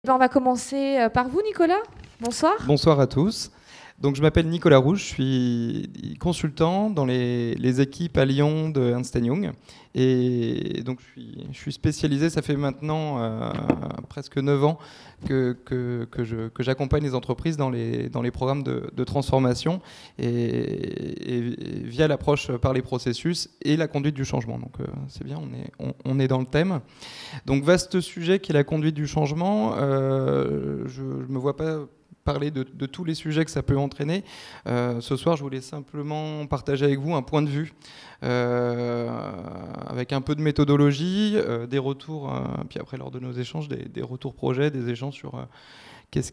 On va commencer par vous, Nicolas. Bonsoir. Bonsoir à tous. Donc, je m'appelle Nicolas Rouge, je suis consultant dans les équipes à Lyon de Ernst & Young. Et donc, je suis spécialisé, ça fait maintenant presque 9 ans que j'accompagne les entreprises dans les programmes de transformation et via l'approche par les processus et la conduite du changement. Donc, c'est bien, on est dans le thème. Donc, vaste sujet qui est la conduite du changement. Je ne me vois pas parler de tous les sujets que ça peut entraîner. Ce soir, je voulais simplement partager avec vous un point de vue avec un peu de méthodologie, des retours, puis après, lors de nos échanges, des retours projets, des échanges sur qu'est-ce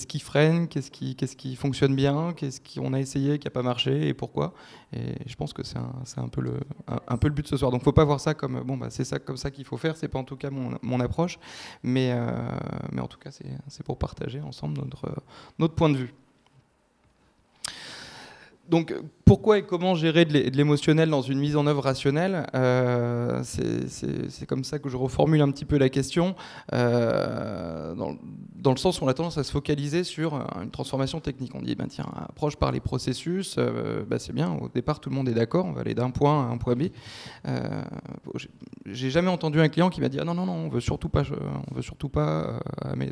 qui freine, qu'est-ce qui fonctionne bien, qu'est-ce qu'on a essayé, qui n'a pas marché et pourquoi. Et je pense que c'est un peu le but de ce soir. Donc il ne faut pas voir ça comme c'est comme ça qu'il faut faire. C'est pas en tout cas mon approche, mais en tout cas c'est pour partager ensemble notre point de vue. Donc, pourquoi et comment gérer de l'émotionnel dans une mise en œuvre rationnelle ? C'est comme ça que je reformule un petit peu la question, dans le sens où on a tendance à se focaliser sur une transformation technique. On dit, tiens, approche par les processus, c'est bien, au départ tout le monde est d'accord, on va aller d'un point à un point B. J'ai jamais entendu un client qui m'a dit, non, on veut surtout pas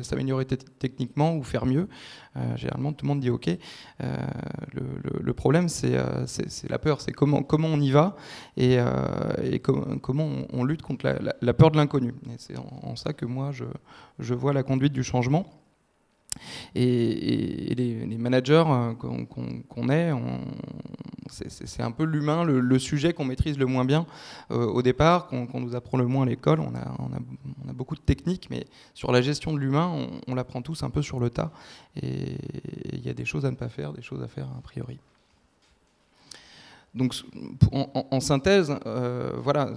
s'améliorer techniquement ou faire mieux. Généralement, tout le monde dit OK. Le problème, c'est la peur, c'est comment on y va et comment on lutte contre la peur de l'inconnu. Et c'est en ça que moi, je vois la conduite du changement. Et les managers qu'on est, c'est un peu l'humain, le sujet qu'on maîtrise le moins bien au départ, qu'on nous apprend le moins à l'école. On a beaucoup de techniques, mais sur la gestion de l'humain, on l'apprend tous un peu sur le tas. Et il y a des choses à ne pas faire, des choses à faire a priori. Donc, en synthèse, voilà,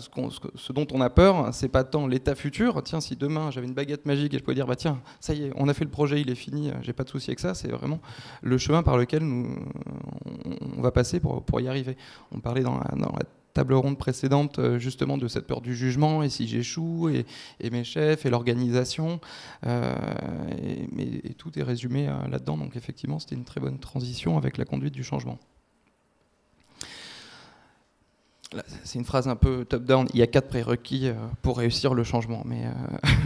ce dont on a peur, c'est pas tant l'état futur. Tiens, si demain j'avais une baguette magique et je pouvais dire, tiens, ça y est, on a fait le projet, il est fini, j'ai pas de souci avec ça. C'est vraiment le chemin par lequel on va passer pour y arriver. On parlait dans la table ronde précédente justement de cette peur du jugement, et si j'échoue, et mes chefs, et l'organisation, et tout est résumé là-dedans. Donc effectivement, c'était une très bonne transition avec la conduite du changement. C'est une phrase un peu top-down. Il y a 4 prérequis pour réussir le changement. Mais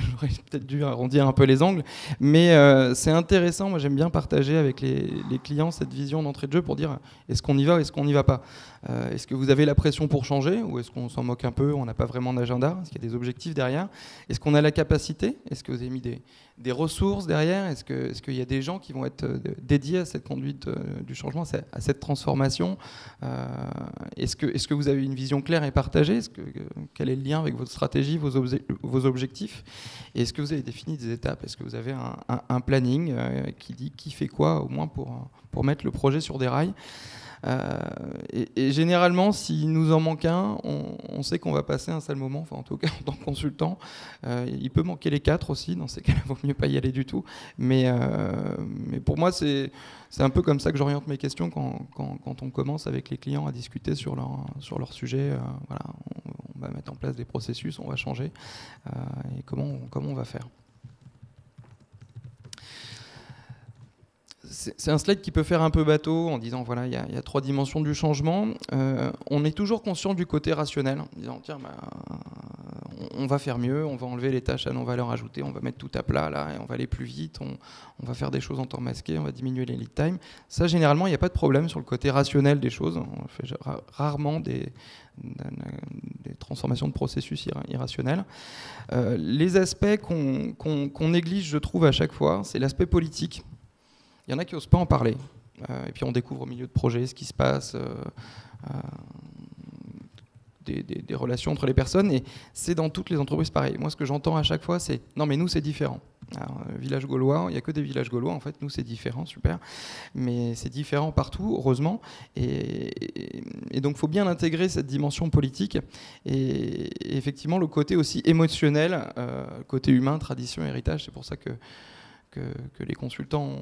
j'aurais peut-être dû arrondir un peu les angles. Mais c'est intéressant. Moi, j'aime bien partager avec les clients cette vision d'entrée de jeu pour dire est-ce qu'on y va ou est-ce qu'on n'y va pas ? Est-ce que vous avez la pression pour changer ou est-ce qu'on s'en moque un peu ? On n'a pas vraiment d'agenda. Est-ce qu'il y a des objectifs derrière ? Est-ce qu'on a la capacité ? Est-ce que vous avez mis des ressources derrière ? Est-ce qu'il y a des gens qui vont être dédiés à cette conduite du changement, à cette transformation ? Est-ce que vous avez une vision claire et partagée ? Quel est le lien avec votre stratégie, vos objectifs ? Et est-ce que vous avez défini des étapes ? Est-ce que vous avez un planning qui dit qui fait quoi, au moins pour mettre le projet sur des rails ? Et généralement, s'il nous en manque un, on sait qu'on va passer un sale moment. Enfin, en tout cas, en tant que consultant, il peut manquer les 4 aussi. Dans ces cas-là, il vaut mieux pas y aller du tout. Mais pour moi, c'est un peu comme ça que j'oriente mes questions quand on commence avec les clients à discuter sur leur sujet. Voilà, on va mettre en place des processus, on va changer. Et comment on va faire ? C'est un slide qui peut faire un peu bateau en disant voilà, il y a 3 dimensions du changement. On est toujours conscient du côté rationnel en disant tiens, on va faire mieux, on va enlever les tâches à non-valeur ajoutée, on va mettre tout à plat là et on va aller plus vite, on va faire des choses en temps masqué, on va diminuer les lead time. Ça, généralement, il n'y a pas de problème sur le côté rationnel des choses. On fait rarement des transformations de processus irrationnels. Les aspects qu'on néglige, je trouve, à chaque fois, c'est l'aspect politique. Il y en a qui n'osent pas en parler. Et puis on découvre au milieu de projets ce qui se passe, des relations entre les personnes. Et c'est dans toutes les entreprises pareil. Moi, ce que j'entends à chaque fois, c'est « Non, mais nous, c'est différent. » Alors, village gaulois, il n'y a que des villages gaulois. En fait, nous, c'est différent, super. Mais c'est différent partout, heureusement. Et donc, il faut bien intégrer cette dimension politique. Et effectivement, le côté aussi émotionnel, côté humain, tradition, héritage. C'est pour ça que que les consultants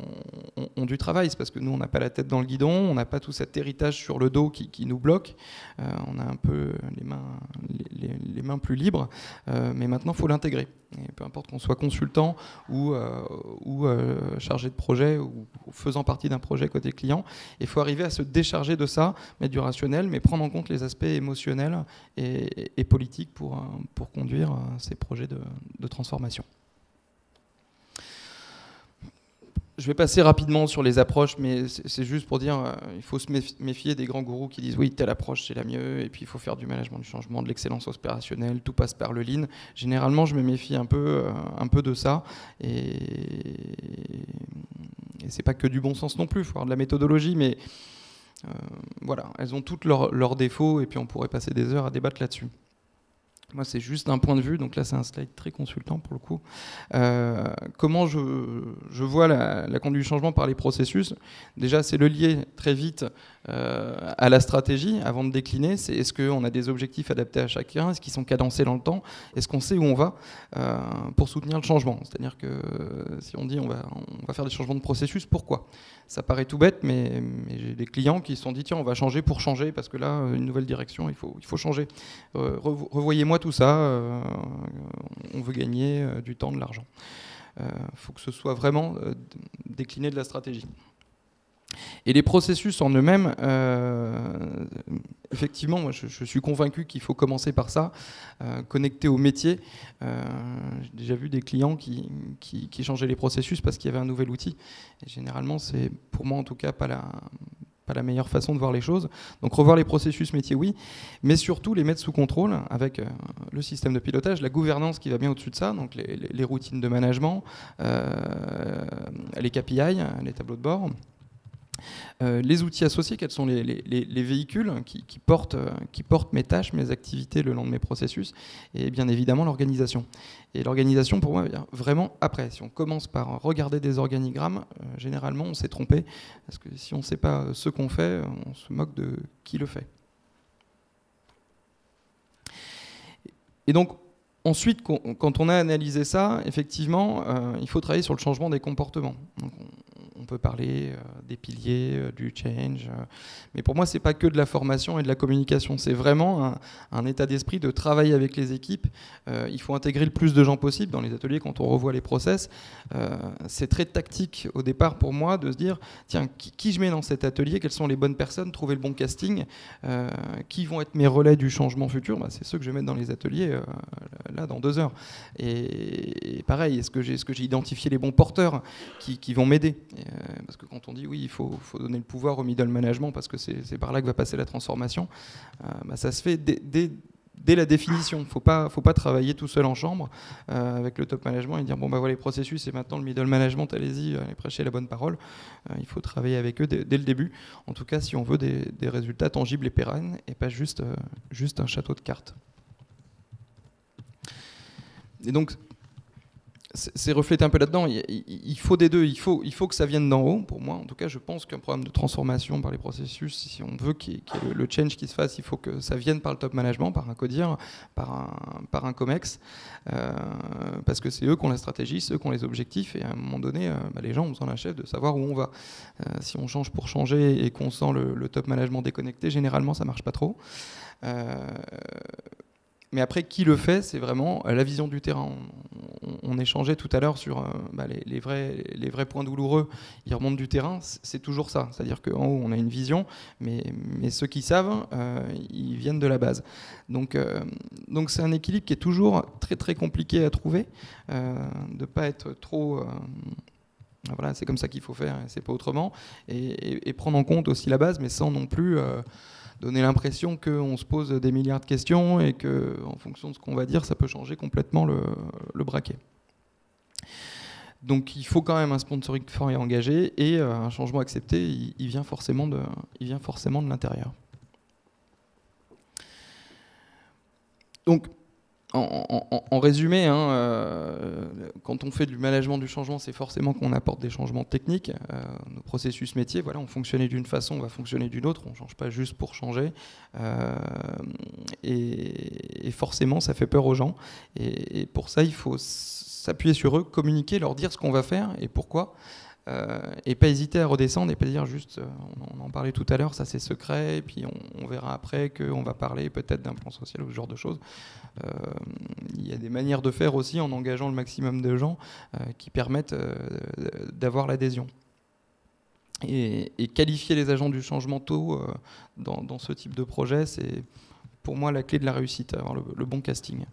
ont du travail. C'est parce que nous, on n'a pas la tête dans le guidon, on n'a pas tout cet héritage sur le dos qui nous bloque. On a un peu les mains plus libres, mais maintenant, il faut l'intégrer. Et peu importe qu'on soit consultant ou chargé de projet ou faisant partie d'un projet côté client, il faut arriver à se décharger de ça, mettre du rationnel, mais prendre en compte les aspects émotionnels et politiques pour conduire ces projets de transformation. Je vais passer rapidement sur les approches, mais c'est juste pour dire il faut se méfier des grands gourous qui disent oui, telle approche c'est la mieux, et puis il faut faire du management du changement, de l'excellence opérationnelle, tout passe par le lean. Généralement, je me méfie un peu de ça, et c'est pas que du bon sens non plus, il faut avoir de la méthodologie, mais voilà, elles ont toutes leurs défauts, et puis on pourrait passer des heures à débattre là-dessus. Moi, c'est juste un point de vue, donc là, c'est un slide très consultant pour le coup. Comment je vois la conduite du changement par les processus. Déjà, c'est le lier très vite à la stratégie avant de décliner. Est-ce qu'on a des objectifs adaptés à chacun? Est-ce qu'ils sont cadencés dans le temps? Est-ce qu'on sait où on va pour soutenir le changement? C'est-à-dire que si on dit on va faire des changements de processus, pourquoi? Ça paraît tout bête, mais j'ai des clients qui se sont dit tiens, on va changer pour changer, parce que là, une nouvelle direction, il faut changer. Revoyez-moi tout ça, on veut gagner du temps, de l'argent. Faut que ce soit vraiment décliné de la stratégie. Et les processus en eux-mêmes, effectivement, moi je suis convaincu qu'il faut commencer par ça, connecter au métier. J'ai déjà vu des clients qui changeaient les processus parce qu'il y avait un nouvel outil. Et généralement, c'est pour moi en tout cas pas la meilleure façon de voir les choses. Donc revoir les processus métiers, oui, mais surtout les mettre sous contrôle avec le système de pilotage, la gouvernance qui va bien au-dessus de ça, donc les routines de management, les KPI, les tableaux de bord. Les outils associés, quels sont les véhicules qui portent mes tâches, mes activités le long de mes processus, et bien évidemment l'organisation. Et l'organisation, pour moi, vient vraiment après. Si on commence par regarder des organigrammes, généralement, on s'est trompé, parce que si on ne sait pas ce qu'on fait, on se moque de qui le fait. Et donc, ensuite, quand on a analysé ça, effectivement, il faut travailler sur le changement des comportements. Donc, on peut parler des piliers, du change, mais pour moi, c'est pas que de la formation et de la communication, c'est vraiment un état d'esprit de travailler avec les équipes. Il faut intégrer le plus de gens possible dans les ateliers quand on revoit les process. C'est très tactique au départ pour moi de se dire, tiens, qui je mets dans cet atelier, quelles sont les bonnes personnes, trouver le bon casting, qui vont être mes relais du changement futur, c'est ceux que je vais mettre dans les ateliers là dans 2 heures. Et pareil, est-ce que j'ai identifié les bons porteurs qui vont m'aider? Parce que quand on dit oui, il faut donner le pouvoir au middle management parce que c'est par là que va passer la transformation, ça se fait dès la définition. Faut pas travailler tout seul en chambre avec le top management et dire bon voilà les processus et maintenant le middle management, allez-y, allez prêcher la bonne parole. Il faut travailler avec eux dès le début. En tout cas, si on veut des résultats tangibles et pérennes et pas juste un château de cartes. Et donc, c'est reflété un peu là-dedans. Il faut des deux. Il faut que ça vienne d'en haut. Pour moi, en tout cas, je pense qu'un programme de transformation par les processus, si on veut qu'il y ait le change qui se fasse, il faut que ça vienne par le top management, par un CODIR, par un COMEX, parce que c'est eux qui ont la stratégie, c'est eux qui ont les objectifs, et à un moment donné, les gens ont besoin d'un chef de savoir où on va. Si on change pour changer et qu'on sent le top management déconnecté, généralement, ça marche pas trop. Mais après, qui le fait, c'est vraiment la vision du terrain. On échangeait tout à l'heure sur les vrais points douloureux. Ils remontent du terrain, c'est toujours ça. C'est-à-dire qu'en haut, on a une vision, mais ceux qui savent, ils viennent de la base. Donc c'est un équilibre qui est toujours très très compliqué à trouver, de ne pas être trop... voilà, c'est comme ça qu'il faut faire, c'est pas autrement. Et prendre en compte aussi la base, mais sans non plus... donner l'impression qu'on se pose des milliards de questions et qu'en fonction de ce qu'on va dire, ça peut changer complètement le braquet. Donc il faut quand même un sponsoring fort et engagé, et un changement accepté, il vient forcément de l'intérieur. Donc, en résumé, quand on fait du management du changement, c'est forcément qu'on apporte des changements techniques. Nos processus métiers, voilà, on fonctionnait d'une façon, on va fonctionner d'une autre. On ne change pas juste pour changer. Et forcément, ça fait peur aux gens. Et pour ça, il faut s'appuyer sur eux, communiquer, leur dire ce qu'on va faire et pourquoi. Et pas hésiter à redescendre et pas dire juste, on en parlait tout à l'heure, ça c'est secret, et puis on verra après qu'on va parler peut-être d'un plan social ou ce genre de choses. Il y a des manières de faire aussi en engageant le maximum de gens qui permettent d'avoir l'adhésion. Et qualifier les agents du changement tôt dans ce type de projet, c'est pour moi la clé de la réussite, avoir le bon casting.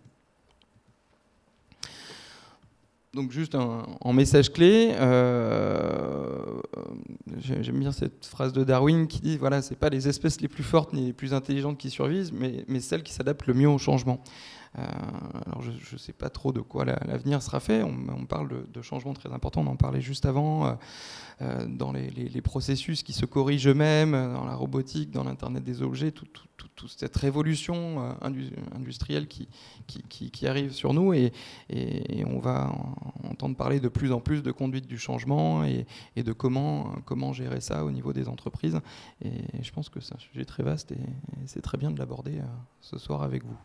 Donc juste en message clé, j'aime bien cette phrase de Darwin qui dit voilà, c'est pas les espèces les plus fortes ni les plus intelligentes qui survivent, mais celles qui s'adaptent le mieux au changement. Alors je ne sais pas trop de quoi l'avenir sera fait. On parle de changements très importants, on en parlait juste avant, dans les processus qui se corrigent eux-mêmes, dans la robotique, dans l'Internet des objets, toute cette révolution industrielle qui arrive sur nous, et on va entendre parler de plus en plus de conduite du changement et de comment gérer ça au niveau des entreprises. Et je pense que c'est un sujet très vaste et c'est très bien de l'aborder ce soir avec vous.